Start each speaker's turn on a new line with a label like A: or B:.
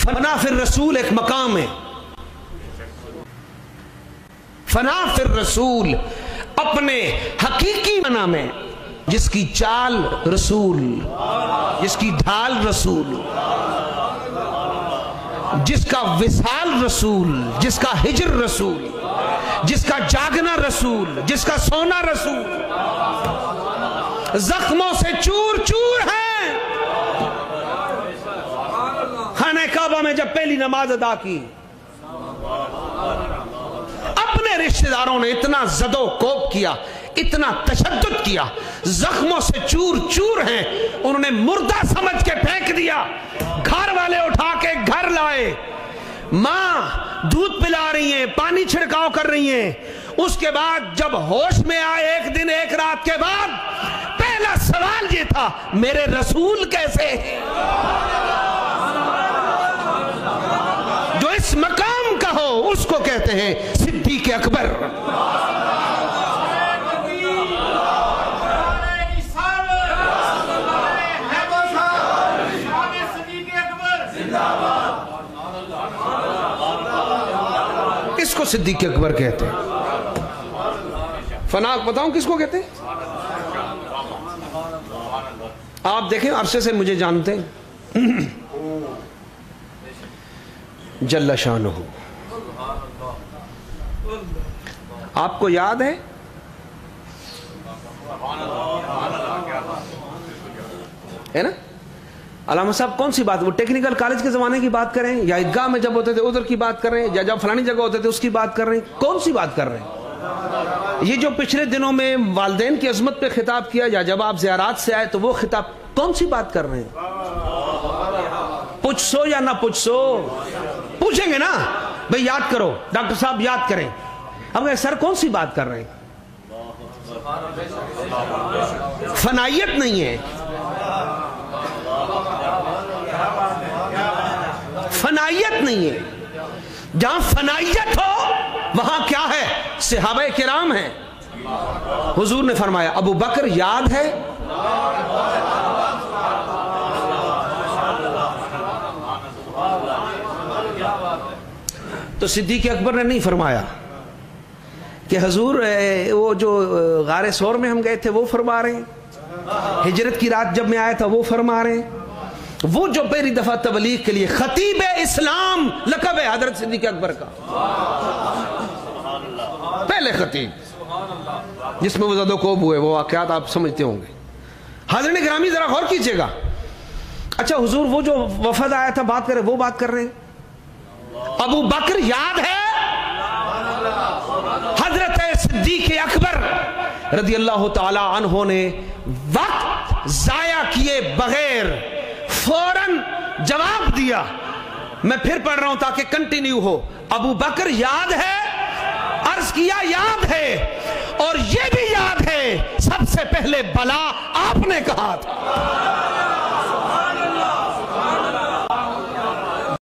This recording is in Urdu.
A: فنا فی الرسول ایک مقام ہے، فنا فی الرسول اپنے حقیقی معنی میں، جس کی چال رسول، جس کی ڈھال رسول، جس کا وصال رسول، جس کا ہجر رسول، جس کا جاگنا رسول، جس کا سونا رسول، زخموں سے چور چور ہیں۔ خانہ کعبہ میں جب پہلی نماز ادا کی، اپنے رشتہ داروں نے اتنا زد و کوب کیا، اتنا تشدد کیا، زخموں سے چور چور ہیں، انہوں نے مردہ سمجھ کے پھینک دیا، گھر والے اٹھا کے گھر لائے، ماں دودھ پلا رہی ہیں، پانی چھڑکاؤ کر رہی ہیں۔ اس کے بعد جب ہوش میں آئے ایک دن ایک رات کے بعد، پہلا سوال یہ تھا میرے رسول کیسے ہیں؟ جو اس مقام کا ہو اس کو کہتے ہیں صدیق اکبر۔ کس کو صدیق اکبر کہتے ہیں؟ فنا بتاؤں کس کو کہتے ہیں؟ آپ دیکھیں عرصے سے مجھے جانتے ہیں، جل شانہ، آپ کو یاد ہے نا علامہ صاحب کون سی بات، وہ ٹیکنیکل کالج کے زمانے کی بات کریں یا عیدگاہ میں جب ہوتے تھے ادھر کی بات کر رہے ہیں، یا جب فلانی جگہ ہوتے تھے اس کی بات کر رہے ہیں؟ کون سی بات کر رہے ہیں؟ یہ جو پچھلے دنوں میں والدین کی عظمت پہ خطاب کیا، یا جب آپ زیارات سے آئے تو وہ خطاب، کون سی بات کر رہے ہیں؟ پوچھ سو یا نہ پوچھ سو؟ پوچھیں گے نا بھئی یاد کرو، ڈاکٹر صاحب یاد کریں۔ اب سر کون سی بات کر رہے ہیں؟ فنائیت نہیں ہے، فنائیت نہیں ہے۔ جہاں فنائیت ہو وہاں کیا ہے؟ صحابہ کرام ہیں۔ حضور نے فرمایا ابو بکر یاد ہے؟ تو صدیق اکبر نے نہیں فرمایا کہ حضور وہ جو غار ثور میں ہم گئے تھے وہ فرما رہے ہیں، ہجرت کی رات جب میں آیا تھا وہ فرما رہے ہیں۔ وہ جو پہلی دفعہ تبلیغ کے لیے خطیب اسلام لقب ہے حضرت صدیق اکبر کا، پہلے خطیب، جس میں وہ زد و کوب ہوئے، وہ واقعات آپ سمجھتے ہوں گے۔ حاضرین گرامی ذرا غور کیجئے گا۔ اچھا حضور وہ جو وفد آیا تھا بات کرے، وہ بات کر رہے ہیں۔ ابو بکر یاد ہے؟ حضرت صدیق اکبر رضی اللہ تعالی عنہ نے وقت ضائع کیے بغیر فوراً جواب دیا۔ میں پھر پڑھ رہا ہوں تاکہ کنٹینیو ہو۔ ابو بکر یاد ہے؟ عرض کیا یاد ہے، اور یہ بھی یاد ہے سب سے پہلے بلا آپ نے کہا تھا۔